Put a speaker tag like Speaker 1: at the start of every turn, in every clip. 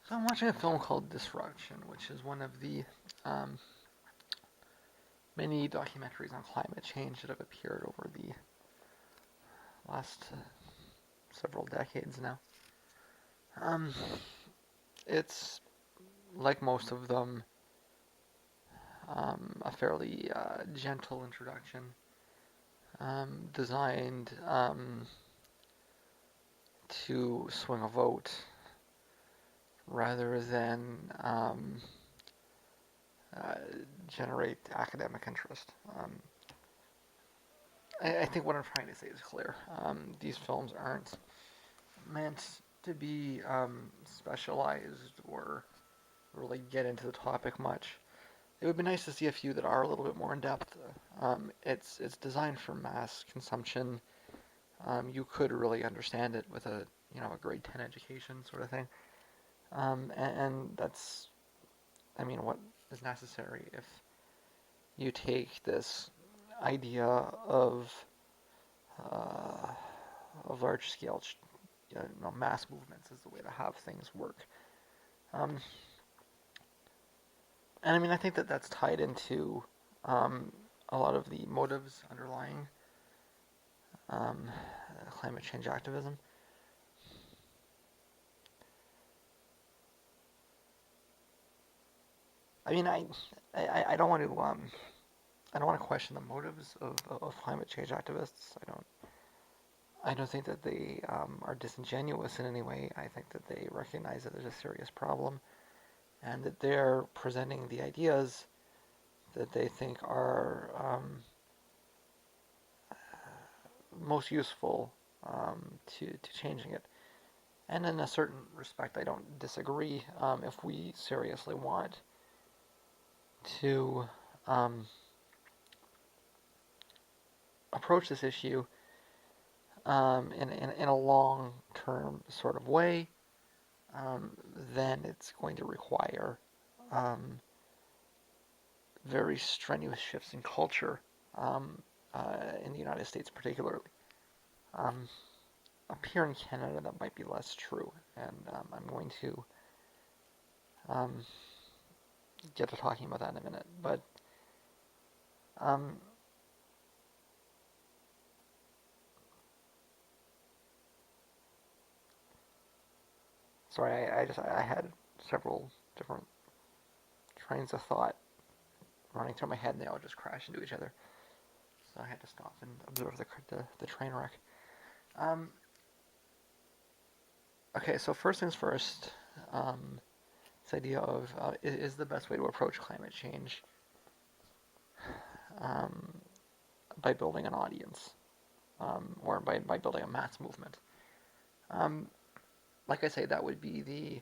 Speaker 1: So I'm watching a film called Disruption, which is one of the um, many documentaries on climate change that have appeared over the last several decades now. Um, it's like most of them, a fairly gentle introduction, designed to swing a vote rather than uh, generate academic interest. I think what I'm trying to say is clear. These films aren't meant to be specialized or really get into the topic much. It would be nice to see a few that are a little bit more in depth. It's designed for mass consumption. You could really understand it with a grade 10 education sort of thing. And that's what is necessary if you take this idea uh, of large scale mass movements as the way to have things work. Um, and I think that that's tied into um, a lot of the motives underlying um, climate change activism. I mean, I don't want to I don't want to question the motives of climate change activists. I don't think that they are disingenuous in any way. I think that they recognize that there's a serious problem and that they're presenting the ideas that they think are most useful to changing it. And in a certain respect, I don't disagree. If we seriously want to um, approach this issue in a long term sort of way, um, then it's going to require um, very strenuous shifts in culture in the United States, particularly. Um, Up here in Canada, that might be less true, and I'm going to um, get to talking about that in a minute. But um, sorry, I had several different trains of thought running through my head, and they all just crashed into each other. So I had to stop and observe the train wreck. Um, okay, so first things first, um, this idea of is the best way to approach climate change um, by building an audience or by building a mass movement. Um, like I say, that would be the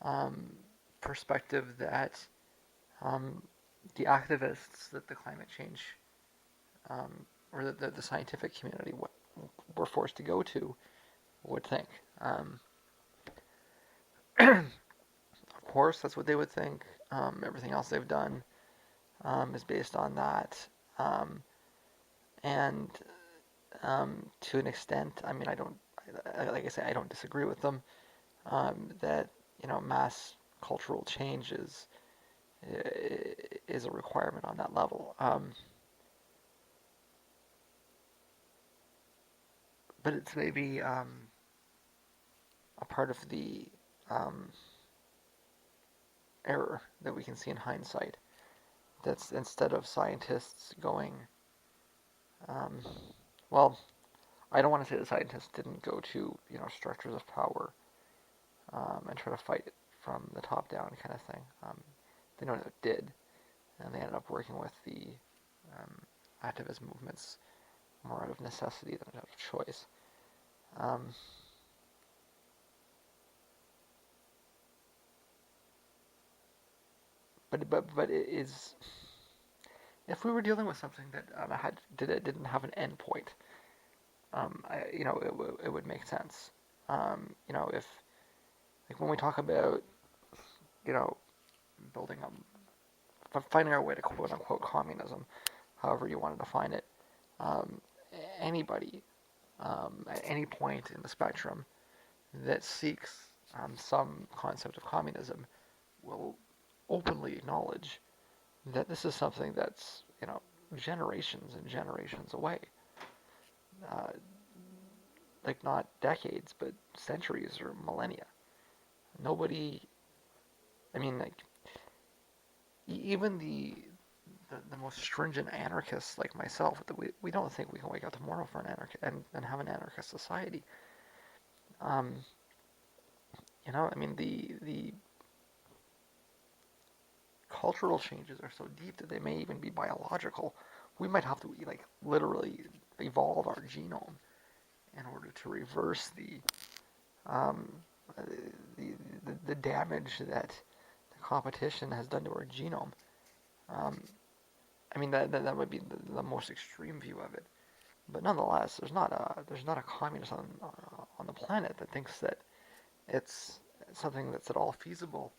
Speaker 1: um, perspective that um, the activists that the climate change um, or the scientific community were forced to go to would think. Um, of course, that's what they would think. Everything else they've done is based on that. And to an extent, I don't, like I say, I don't disagree with them. That mass cultural change is a requirement on that level. But it's maybe a part of the um, error that we can see in hindsight. That's instead of scientists going, um, well, I don't want to say the scientists didn't go to structures of power and try to fight it from the top down kind of thing. They know it did, and they ended up working with the um, activist movements more out of necessity than out of choice. Um, but it is if we were dealing with something that didn't have an end point, it would make sense. If like when we talk about you know building finding our way to quote unquote communism, however you want to define it, um, anybody at any point in the spectrum that seeks some concept of communism will openly acknowledge that this is something that's, generations and generations away. Uh, like not decades, but centuries or millennia. Nobody, I mean, like, even the most stringent anarchists like myself, we don't think we can wake up tomorrow for an and have an anarchist society. Um, I mean, the cultural changes are so deep that they may even be biological. We might have to like literally evolve our genome in order to reverse um, uh, the, the damage that the competition has done to our genome. Um, I mean that would be the most extreme view of it. But nonetheless, there's not a communist on the planet that thinks that it's something that's at all feasible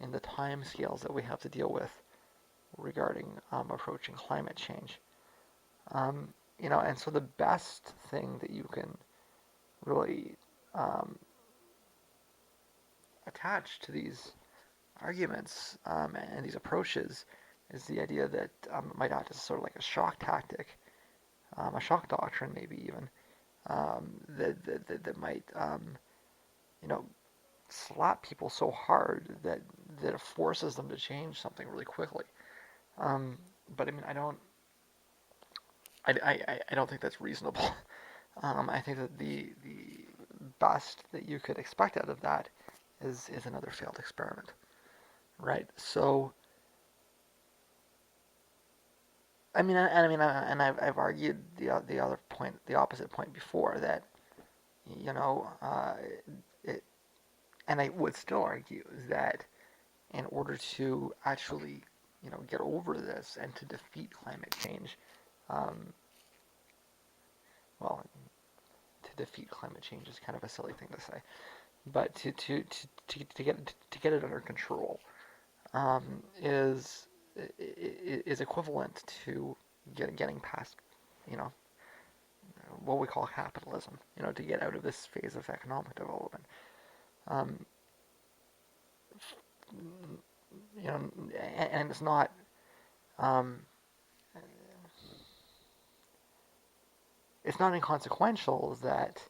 Speaker 1: in the time scales that we have to deal with regarding approaching climate change. Um, and so the best thing that you can really um, attach to these arguments and these approaches is the idea that it might act as sort of like a shock tactic, a shock doctrine, maybe even that might you know slap people so hard that it forces them to change something really quickly. Um, but I mean, I don't think that's reasonable. I think that the best that you could expect out of that is another failed experiment, right? So and I've argued the other point, the opposite point before that, you know, it, and I would still argue that in order to actually, get over this and to defeat climate change, um, well, to defeat climate change is kind of a silly thing to say, but to get it under control is equivalent to getting past, you know, what we call capitalism. To get out of this phase of economic development. Um, and it's not. Um, it's not inconsequential that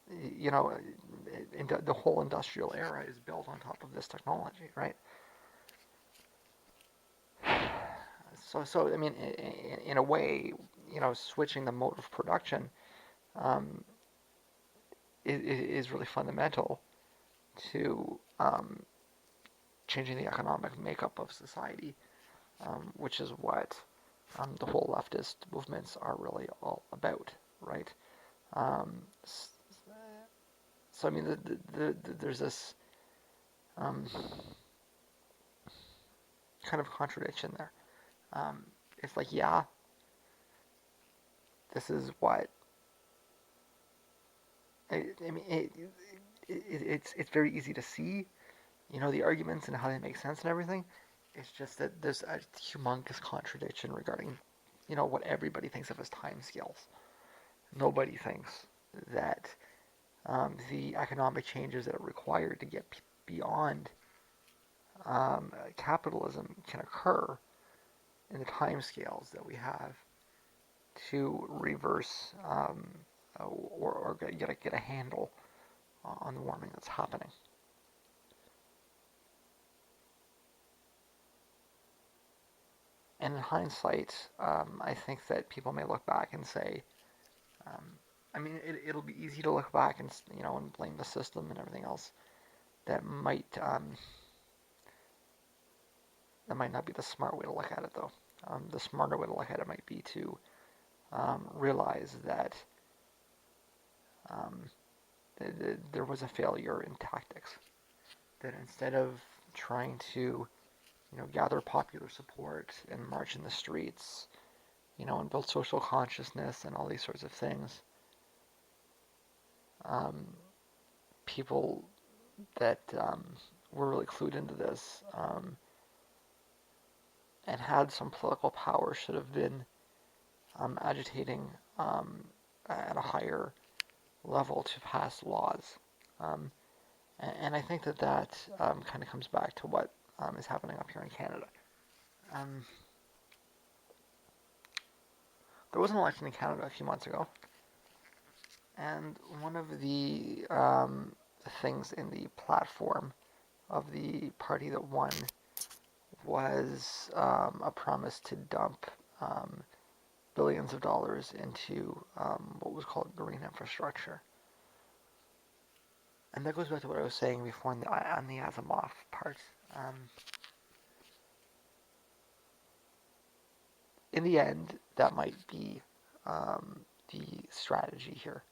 Speaker 1: the whole industrial era is built on top of this technology, right? So I mean, in a way, switching the mode of production um, is really fundamental to changing the economic makeup of society, which is what the whole leftist movements are really all about, right? Um, so I mean, there's this um, kind of contradiction there. Um, it's like, yeah, this is what I mean. It's very easy to see, the arguments and how they make sense and everything. It's just that there's a humongous contradiction regarding, what everybody thinks of as time scales. Nobody thinks that the economic changes that are required to get beyond capitalism can occur in the time scales that we have to reverse or get a handle on the warming that's happening. And in hindsight, I think that people may look back and say, um, it'll be easy to look back and blame the system and everything else. That might not be the smart way to look at it, though. The smarter way to look at it might be to realize that um, there was a failure in tactics. That instead of trying to, gather popular support and march in the streets, and build social consciousness and all these sorts of things, um, people that were really clued into this and had some political power should have been agitating at a higher level to pass laws. Um, And I think that kind of comes back to what is happening up here in Canada. Um, there was an election in Canada a few months ago, and one of the things in the platform of the party that won was a promise to dump billions of dollars into what was called green infrastructure. And that goes back to what I was saying before on the Asimov part. Um, in the end, that might be the strategy here,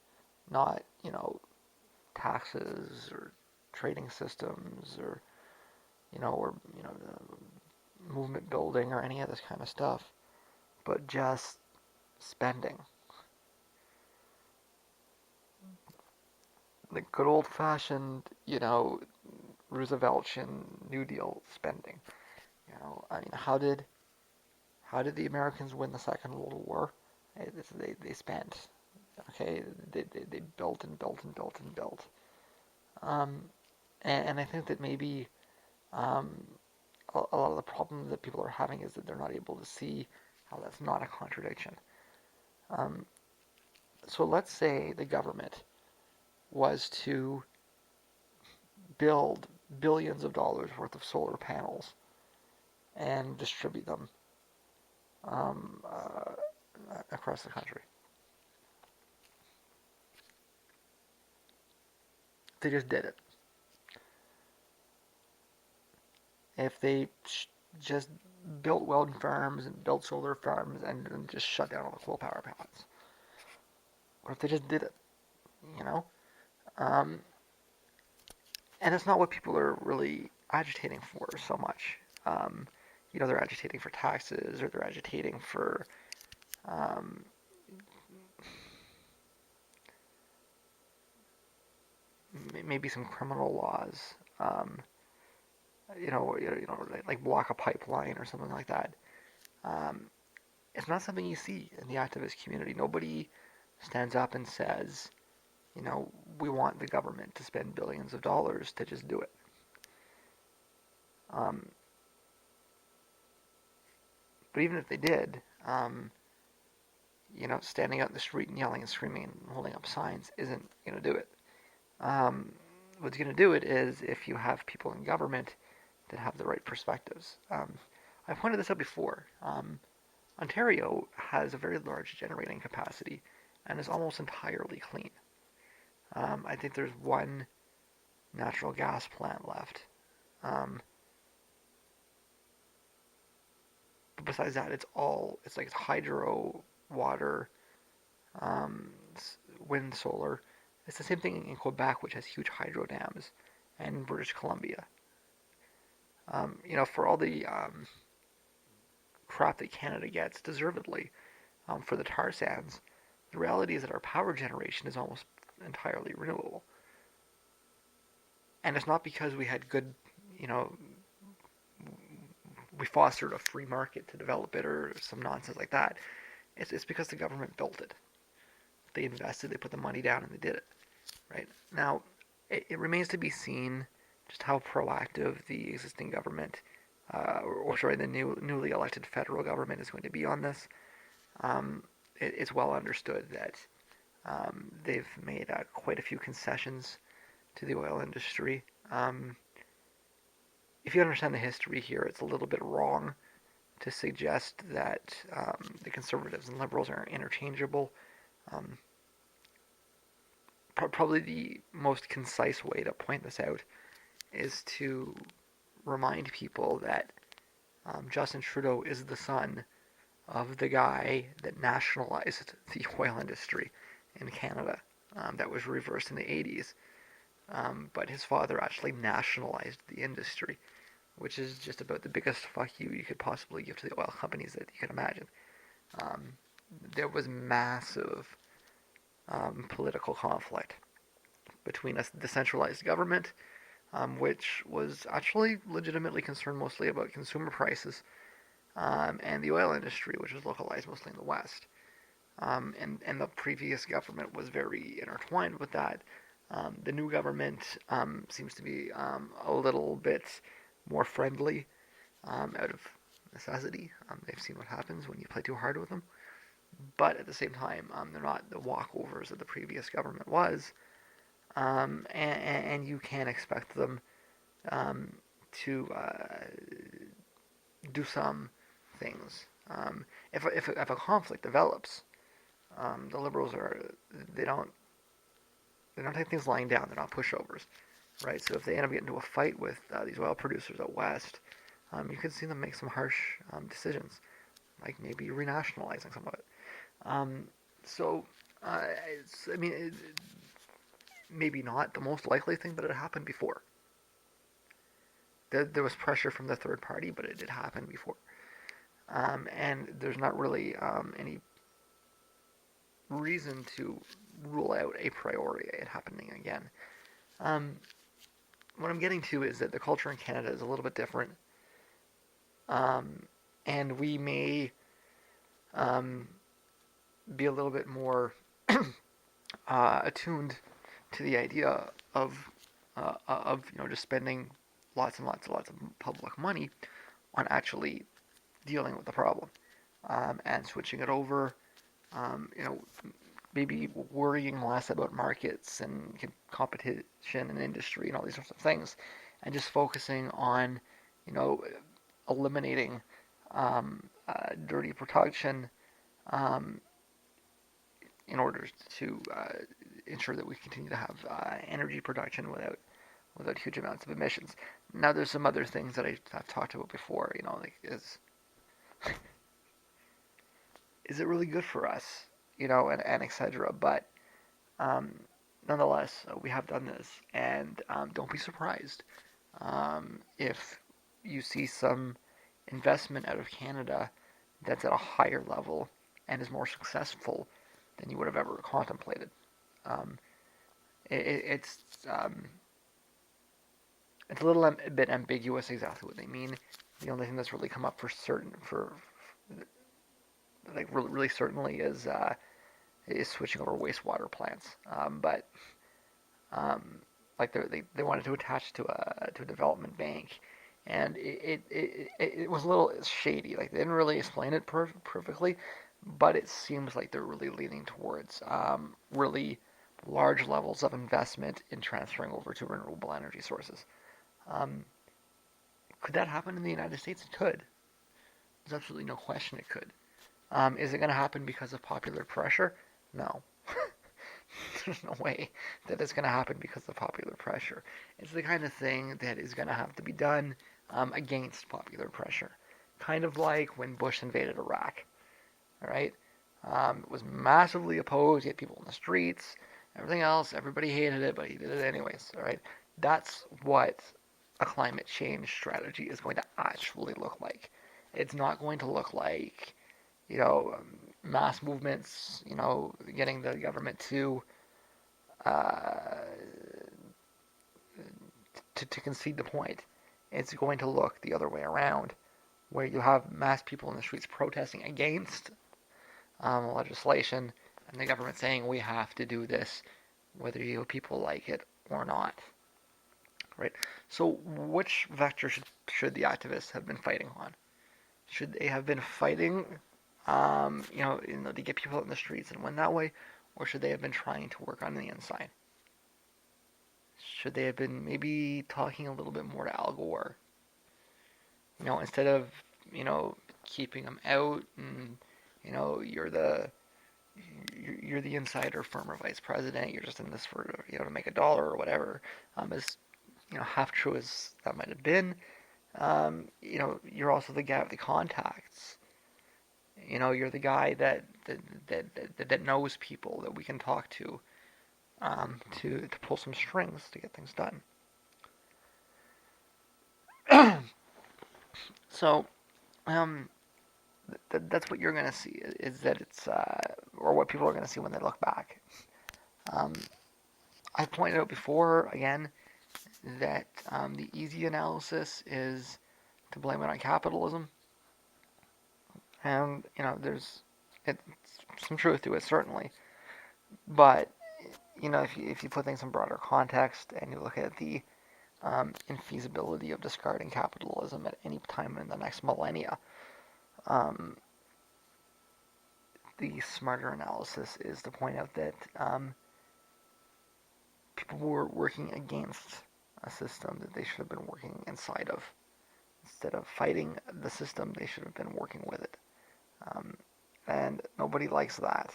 Speaker 1: not taxes or trading systems or movement building or any of this kind of stuff, but just spending. The good old fashioned, Rooseveltian New Deal spending. I mean, how did the Americans win the Second World War? They spent. Okay, they built and built and built and built. Um, and I think that maybe um, a lot of the problem that people are having is that they're not able to see how that's not a contradiction. Um, so let's say the government was to build billions of dollars worth of solar panels and distribute them um, uh, across the country. They just did it. If they just built wind farms and built solar farms and just shut down all the coal power plants, or if they just did it, you know? Um, and it's not what people are really agitating for so much. Um, they're agitating for taxes or they're agitating for um, maybe some criminal laws. Like block a pipeline or something like that. Um, it's not something you see in the activist community. Nobody stands up and says, you know, we want the government to spend billions of dollars to just do it. Um, but even if they did, standing out in the street and yelling and screaming and holding up signs isn't going to do it. Um, what's going to do it is if you have people in government that have the right perspectives. I pointed this out before. Ontario has a very large generating capacity and is almost entirely clean. I think there's one natural gas plant left. Um, but besides that, it's hydro, water, um, wind, solar. It's the same thing in Quebec, which has huge hydro dams, and British Columbia. For all the crap that Canada gets, deservedly, for the tar sands, the reality is that our power generation is almost entirely renewable. And it's not because we had good, you know, we fostered a free market to develop it or some nonsense like that. It's because the government built it. They invested, they put the money down, and they did it. Right now, it remains to be seen just how proactive the existing government, the newly elected federal government, is going to be on this. It's well understood that they've made quite a few concessions to the oil industry. If you understand the history here, it's a little bit wrong to suggest that the conservatives and liberals are interchangeable. Um, Probably the most concise way to point this out is to remind people that Justin Trudeau is the son of the guy that nationalized the oil industry in Canada. That was reversed in the 80s. But his father actually nationalized the industry, which is just about the biggest fuck you could possibly give to the oil companies that you can imagine. Um, there was massive political conflict between a decentralized government, which was actually legitimately concerned mostly about consumer prices, and the oil industry, which was localized mostly in the West. And the previous government was very intertwined with that, The new government seems to be a little bit more friendly out of necessity. They've seen what happens when you play too hard with them. But at the same time, they're not the walkovers that the previous government was. And you can expect them um, to do some things. If a conflict develops, the liberals they don't they don't take things lying down. They're not pushovers, right? So if they end up getting into a fight with these oil producers out west, you could see them make some harsh decisions, like maybe renationalizing some of it. Um, so I mean, maybe not the most likely thing, but it happened before. There was pressure from the third party, but it did happen before. And there's not really any reason to rule out a priori it happening again. Um, what I'm getting to is that the culture in Canada is a little bit different, um, and we may um, be a little bit more attuned to the idea of just spending lots and lots and lots of public money on actually dealing with the problem and switching it over. You know, maybe worrying less about markets and competition and industry and all these sorts of things, and just focusing on, you know, eliminating dirty production um, in order to ensure that we continue to have energy production without huge amounts of emissions. Now, there's some other things that I've talked about before. You know, like is it really good for us? You know, and etc. But um, nonetheless, we have done this, and don't be surprised if you see some investment out of Canada that's at a higher level and is more successful than you would have ever contemplated. Um, it's it's a little a bit ambiguous exactly what they mean. The only thing that's really come up for certain for like really certainly is switching over wastewater plants. But um, like they wanted to attach to a development bank, and it was a little shady. Like they didn't really explain it perfectly, but it seems like they're really leaning towards really large levels of investment in transferring over to renewable energy sources. Um, could that happen in the United States? It could. There's absolutely no question it could. Is it going to happen because of popular pressure? No. There's no way that it's going to happen because of popular pressure. It's the kind of thing that is going to have to be done against popular pressure. Kind of like when Bush invaded Iraq. All right? It was massively opposed. He had people in the streets, everything else. Everybody hated it, but he did it anyways. All right? That's what a climate change strategy is going to actually look like. It's not going to look like, mass movements, getting the government uh, to concede the point. It's going to look the other way around, where you have mass people in the streets protesting against legislation, and the government saying we have to do this, whether you people like it or not. Right. So, which vector should the activists have been fighting on? Should they have been fighting, to get people in the streets and win that way, or should they have been trying to work on the inside? Should they have been maybe talking a little bit more to Al Gore? Instead of keeping him out and you're the insider former vice president. You're just in this for to make a dollar or whatever. As half true as that might have been, you're also the guy with the contacts. You're the guy that knows people that we can talk to pull some strings to get things done. So, that's what you're gonna see is that it's or what people are gonna see when they look back. Um, I pointed out before again that the easy analysis is to blame it on capitalism, and there's some truth to it certainly, but if you put things in broader context and you look at the infeasibility of discarding capitalism at any time in the next millennia, um, the smarter analysis is to point out that people were working against a system that they should have been working inside of. Instead of fighting the system, they should have been working with it. Um, and nobody likes that.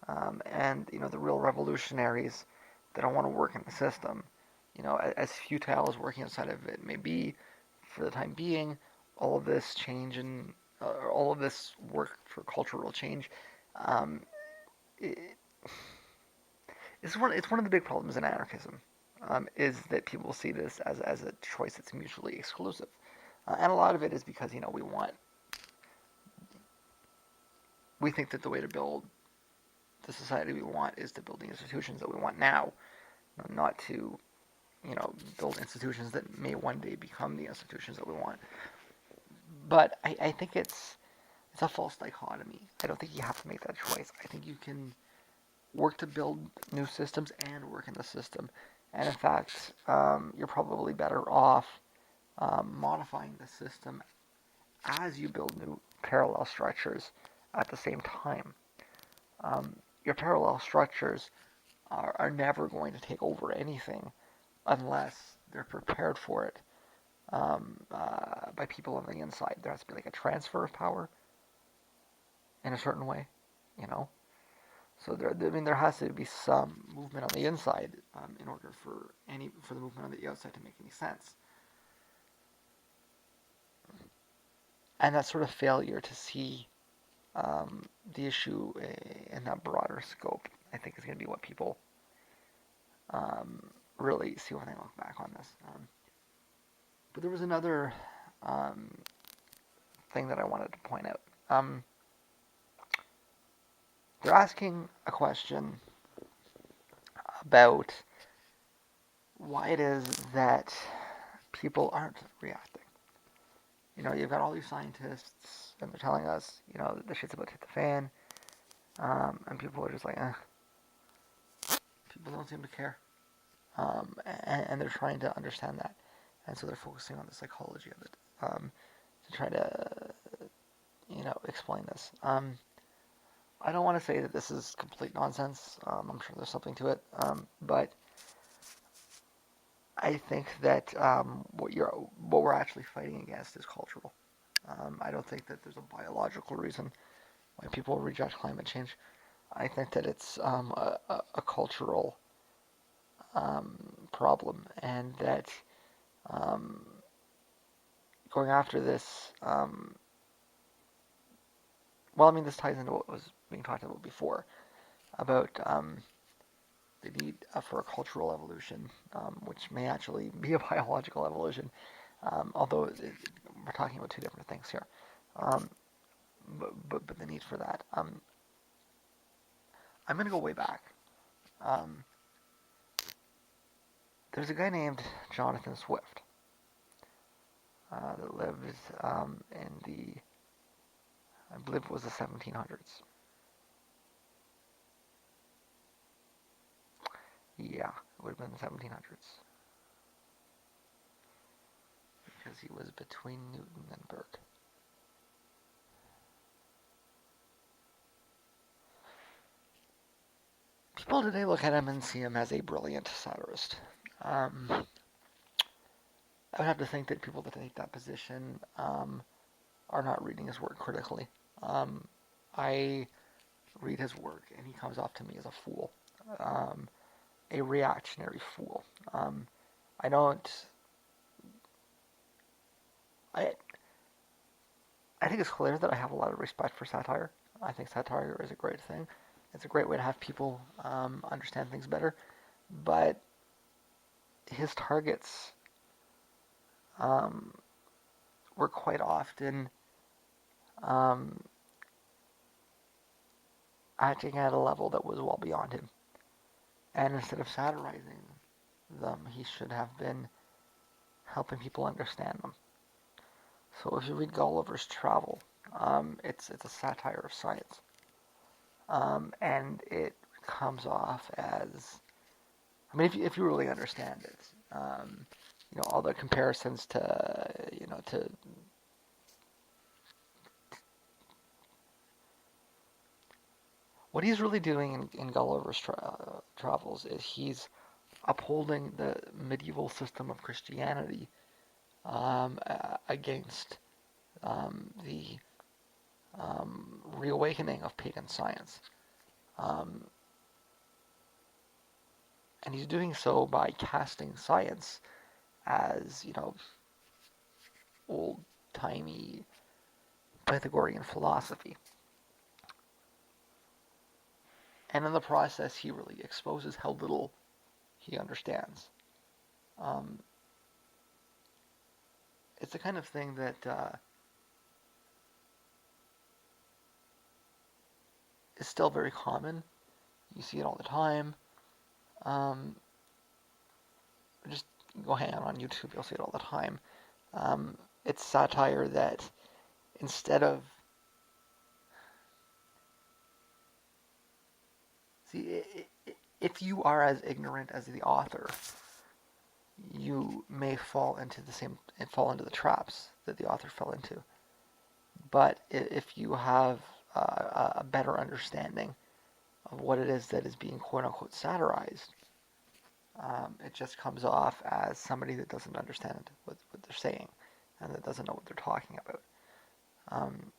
Speaker 1: And the real revolutionaries, they don't want to work in the system. As futile as working outside of it may be, for the time being, all of this change and all of this work for cultural change, um, it, it's one of the big problems in anarchism, is that people see this as a choice that's mutually exclusive, and a lot of it is because we think that the way to build the society we want is to build the institutions that we want now, not to build institutions that may one day become the institutions that we want. But I think it's a false dichotomy. I don't think you have to make that choice. I think you can work to build new systems and work in the system. And in fact, you're probably better off modifying the system as you build new parallel structures at the same time. Your parallel structures are never going to take over anything unless they're prepared for it by people on the inside. There has to be like a transfer of power in a certain way, you know. So there has to be some movement on the inside in order for the movement on the outside to make any sense. And that sort of failure to see the issue in that broader scope, I think, is going to be what people really see when they look back on this. But there was another um, thing that I wanted to point out. They're asking a question about why it is that people aren't reacting. You've got all these scientists, and they're telling us, the shit's about to hit the fan, and people are just like, people don't seem to care, and they're trying to understand that, and so they're focusing on the psychology of it, to try to, explain this. I don't want to say that this is complete nonsense. I'm sure there's something to it, but I think that what we're actually fighting against is cultural. I don't think that there's a biological reason why people reject climate change. I think that it's a cultural problem, and that um, going after this, this ties into what was being talked about before about the need for a cultural evolution, which may actually be a biological evolution, although we're talking about two different things here. Um, but the need for that. I'm going to go way back. Um, there's a guy named Jonathan Swift that lived in I believe it was the 1700s. Yeah, it would have been the 1700s. Because he was between Newton and Burke. People today look at him and see him as a brilliant satirist. I would have to think that people that take that position are not reading his work critically. I read his work, and he comes off to me as a fool, a reactionary fool. I don't. I I think it's clear that I have a lot of respect for satire. I think satire is a great thing. It's a great way to have people understand things better. But his targets um, were quite often um, acting at a level that was well beyond him. And instead of satirizing them, he should have been helping people understand them. So if you read Gulliver's Travel, it's a satire of science, and it comes off as I mean, if you really understand it, all the comparisons to, to what he's really doing in Gulliver's Travels is he's upholding the medieval system of Christianity against the reawakening of pagan science. Um, and he's doing so by casting science as, old-timey Pythagorean philosophy. And in the process, he really exposes how little he understands. Um, it's the kind of thing that is still very common. You see it all the time. Um, just go hang out on YouTube, you'll see it all the time. It's satire that instead of see, if you are as ignorant as the author, you may fall into the traps that the author fell into. But if you have a better understanding of what it is that is being quote unquote satirized, it just comes off as somebody that doesn't understand what they're saying and that doesn't know what they're talking about. Um,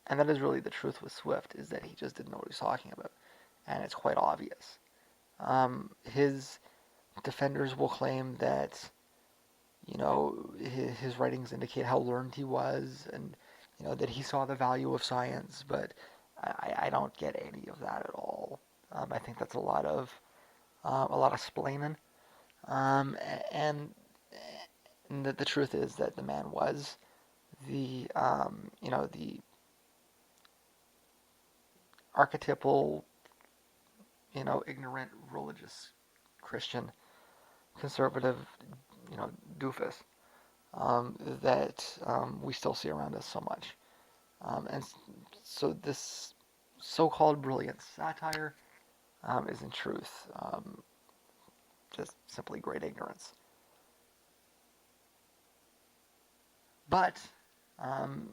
Speaker 1: and that is really the truth with Swift, is that he just didn't know what he was talking about. And it's quite obvious. His defenders will claim that, his writings indicate how learned he was and, that he saw the value of science, but I don't get any of that at all. I think that's a lot of splaining. Um, and and the truth is that the man was the archetypal, ignorant religious Christian conservative, doofus that we still see around us so much. And so this so-called brilliant satire is in truth just simply great ignorance. But um,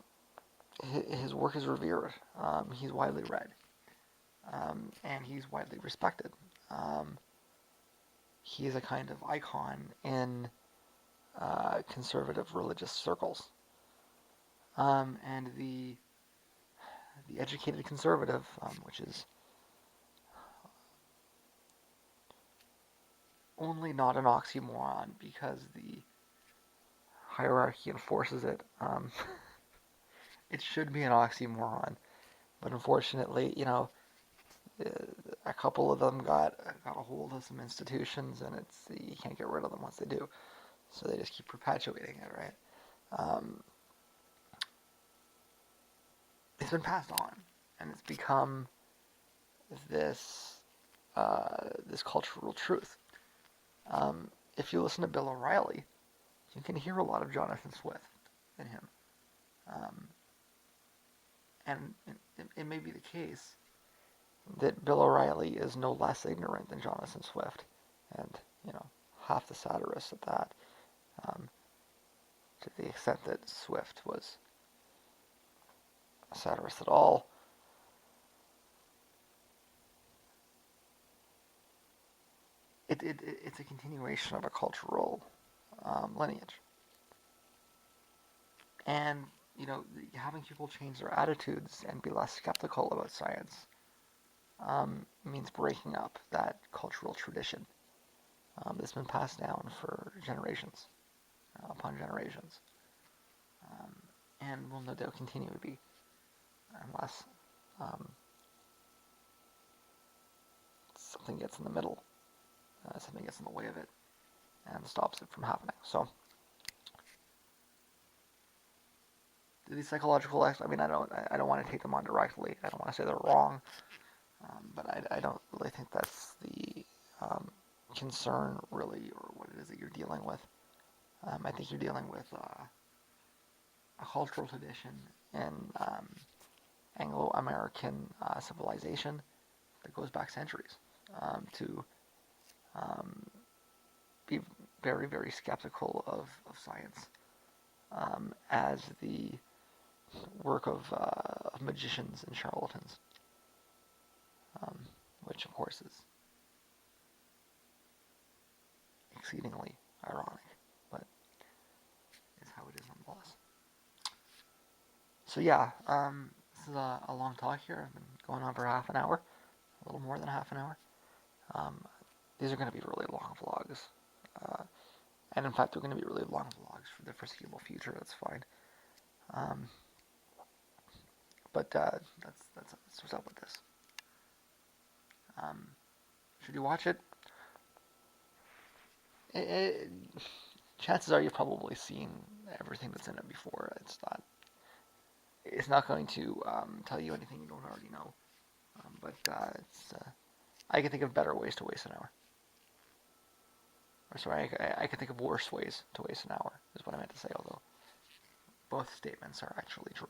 Speaker 1: his work is revered. He's widely read, and he's widely respected. Um, he is a kind of icon in conservative religious circles. And the educated conservative, which is only not an oxymoron because the hierarchy enforces it. It should be an oxymoron, but unfortunately, a couple of them got a hold of some institutions, and you can't get rid of them once they do. So they just keep perpetuating it, right? Um, it's been passed on, and it's become this this cultural truth. If you listen to Bill O'Reilly, you can hear a lot of Jonathan Swift in him, um, and it may be the case that Bill O'Reilly is no less ignorant than Jonathan Swift, and half the satirists at that. Um, to the extent that Swift was a satirist at all. It's a continuation of a cultural lineage. And, having people change their attitudes and be less skeptical about science means breaking up that cultural tradition that's been passed down for generations upon generations. Um, and will no doubt continue to be, unless um, something gets in the middle, something gets in the way of it and stops it from happening. So, these psychological I mean, I don't want to take them on directly. I don't want to say they're wrong, but I don't really think that's the concern really, or what it is that you're dealing with. I think you're dealing with a cultural tradition in Anglo-American civilization that goes back centuries to um, be very, very skeptical of science as the work of magicians and charlatans, um, which of course is exceedingly ironic, but is how it is nonetheless. So yeah, this is a long talk here. I've been going on for half an hour, a little more than half an hour. Um, these are going to be really long vlogs, uh, and in fact, they're going to be really long vlogs for the foreseeable future. That's fine. Um, but that's what's up with this. Um, should you watch it? It, chances are you've probably seen everything that's in it before. It's not going to tell you anything you don't already know. I can think of better ways to waste an hour. Or sorry, I can think of worse ways to waste an hour, is what I meant to say, although both statements are actually true.